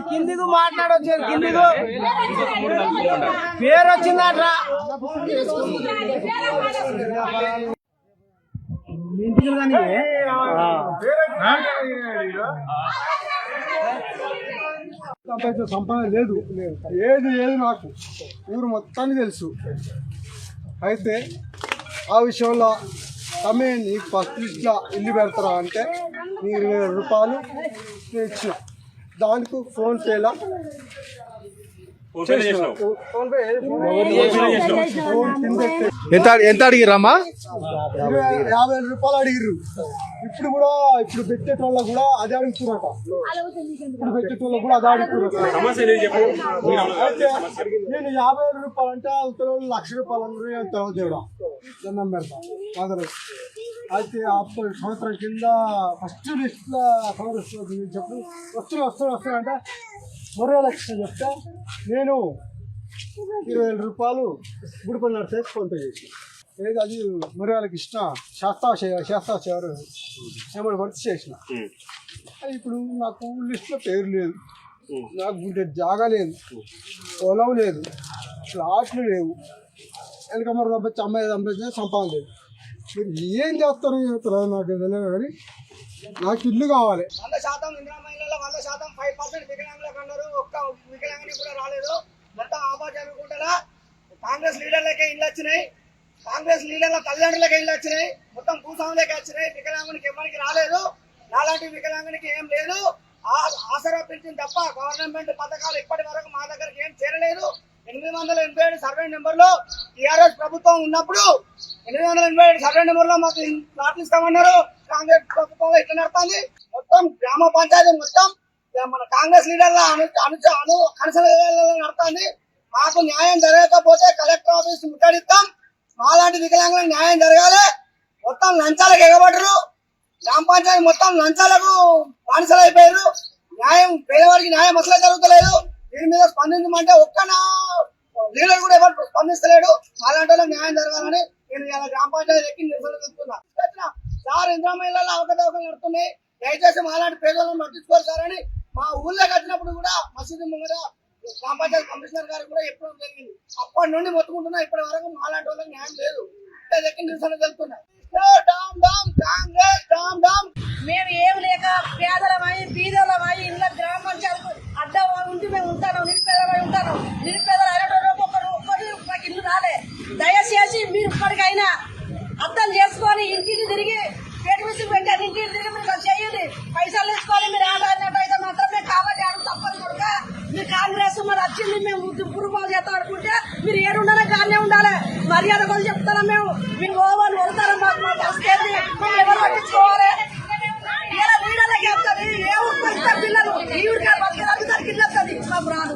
కిందికు మాట్లాడొచ్చారు కిందికు పేరు వచ్చిందట్రా ఇంటికి సంపాదన లేదు, ఏది ఏది నాకు ఊరు మొత్తానికి తెలుసు. అయితే ఆ విషయంలో తమ్మే నీకు ఫస్ట్ లిస్ట్లో ఇల్లు పెడతారా అంటే నీకు 20,000 రూపాయలు ఇచ్చిన. దానికి ఫోన్పేలా ఎంత అడిగిరమ్మా? 50,000 రూపాయలు అడిగిర్రు. ఇప్పుడు కూడా ఇప్పుడు పెట్టేటోళ్ళ కూడా అదే అడుగుతున్నట. ఇప్పుడు పెట్టేటోళ్ళ కూడా అదే అడుగుతున్నట. నేను 50,000 రూపాయలు అంటే అవతల 1,00,000 రూపాయలు అందరూ దేవుడా దండం పెడతా కాదు. అయితే అప్పుడు సంవత్సరం కింద ఫస్ట్ లిస్ట్లో కాంగ్రెస్ చెప్పు వస్తున్నా అంటే 30 లక్షలు చెప్తే నేను 20,000 రూపాయలు గుడిపల్లి నడితే ఫోన్పే చేసి ఏది అది 30,000కి ఇచ్చిన శాస్త్రాచారు ఏమని వర్క్ చేసిన. ఇప్పుడు నాకు లిస్టులో పేరు లేదు, నాకు గుండె జాగా లేదు, పొలం లేదు, ఫ్లాట్లు లేవు, వెనక మరి పంపించి అమ్మాయి పంపించిన సంపాదన లేదు. మీరు ఏం చేస్తారు నాకు ఏదైనా కానీ నాకు ఇల్లు కావాలి. 100% ఇందిరా మహిళల్లో 100% 5% వికలాంగులకు అన్నారు. ఒక్క వికలాంగుని కూడా రాలేదు. మొత్తం ఆపాచనుకుంటా కాంగ్రెస్ లీడర్లకే ఇల్లు వచ్చినాయి, కాంగ్రెస్ లీడర్ల తల్లిదండ్రులకే ఇల్లు వచ్చినాయి, మొత్తం భూస్వాములకే వచ్చినాయి. వికలాంగునికి ఎవరికి రాలేదు. నాలాంటి వికలాంగునికి ఏం లేదు. ఆసరా పింఛన్ తప్ప గవర్నమెంట్ పథకాలు ఇప్పటి వరకు మా దగ్గరకు ఏం చేరలేదు. 887 సర్వే నెంబర్లో టీఆర్ఎస్ ప్రభుత్వం ఉన్నప్పుడు 887 సర్వే నెంబర్లో మాకు ప్లాట్లు ఇస్తామన్నారు. కాంగ్రెస్ ప్రభుత్వంలో ఇట్లా నడుతుంది. మొత్తం గ్రామ పంచాయతీ మొత్తం మన కాంగ్రెస్ లీడర్ల నడుతుంది. మాకు న్యాయం జరగకపోతే కలెక్టర్ ఆఫీస్ ముట్టడిస్తాం. మాలాంటి వికలాంగులకు న్యాయం జరగాలి. మొత్తం లంచాలకు ఎగబడరు. గ్రామ పంచాయతీ మొత్తం లంచాలకు బానిసలు అయిపోయారు. న్యాయం పేదవారికి న్యాయం అసలే జరుగుతలేదు. దీని మీద స్పందించమంటే ఒక్క లీడర్ కూడా ఎవరు స్పందిస్తలేడు. అలాంటి వాళ్ళకి న్యాయం జరగాలని నేను ఇలా గ్రామ పంచాయతీ ఎక్కి నిరసన చెప్తున్నా. సార్ ఇందిరా మహిళల్లో అవకతవకలు నడుతున్నాయి, దయచేసి మాలాంటి పేదలను పట్టించుకోరు సార్ అని మా ఊళ్ళోకి వచ్చినప్పుడు కూడా మసీదు ముంగర గ్రామ పంచాయతీ కమిషనర్ గారికి కూడా చెప్పడం జరిగింది. అప్పటి నుండి మొత్తుకుంటున్నా ఇప్పటి వరకు మాలాంటి వాళ్ళకి న్యాయం లేదు. ఎక్కి నిరసన చెప్తున్నా. మేము ఏం లేక పేదలమై బీదలమై ఇంట్లో గ్రామ పంచాయతీ అడ్డ ఉండి మేము ఉంటాను, నిరుపేదమై ఉంటాను. నిరుపేదలు అయినటువంటి ఒక్కరు ఇల్లు రాలే. దయచేసి మీరు ఇప్పటికైనా అర్థం చేసుకొని ఇంటికి తిరిగి పేట మిషన్ పెట్టారు, ఇంటికి తిరిగి మీరు చేయండి. పైసలు తీసుకొని మీరు ఆదాయ పైసలు మాత్రమే కావాలి అడుగు తప్పదు కనుక మీరు కాంగ్రెస్ మరి వచ్చింది మేము పురుపాలు చేస్తాం అనుకుంటే మీరు ఏడుండాలి గానే ఉండాలి. మర్యాద కూడా చెప్తారా మేము ఓవర్ వెళ్తారా మాకు మా పరిస్థితి ఎవరు పట్టించుకోవాలి. ఇలా నీళ్ళకి వెళ్తుంది ఏ ఊరికి ఇస్తే పిల్లలు ఈ ఊరికి బతికేదానికి ఇల్లు వస్తుంది మాకు రాదు.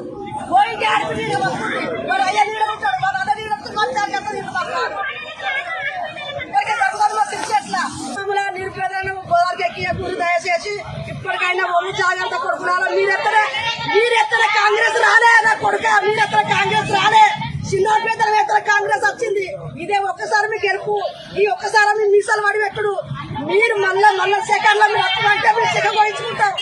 పోయింది ఆడిపి నీళ్ళు వస్తుంది మరి అయ్యా నీళ్ళు ఉంటాడు మరి అదే నీళ్ళు వస్తుంది మాకు రాదు. నిరుపేదలను గోదావరికి ఎక్కియకూడదు. దయచేసి ఇప్పటికైనా ఒళ్ళు జాగ్రత్త కొడుకురాలి. మీరెత్తర కాంగ్రెస్ రాలే నా కొడుక, మీరెత్తర కాంగ్రెస్ రాలే. చిన్న పేదల ఎత్తర కాంగ్రెస్ వచ్చింది. ఇదే ఒక్కసారి మీకు ఎరుపు. ఈ ఒక్కసారి మీ మీసాలు పడి పెట్టుడు. మీరు మళ్ళా సెకండ్ లో మీరు వస్తుందంటే మీరు సెకండ్ వహించుకుంటారు.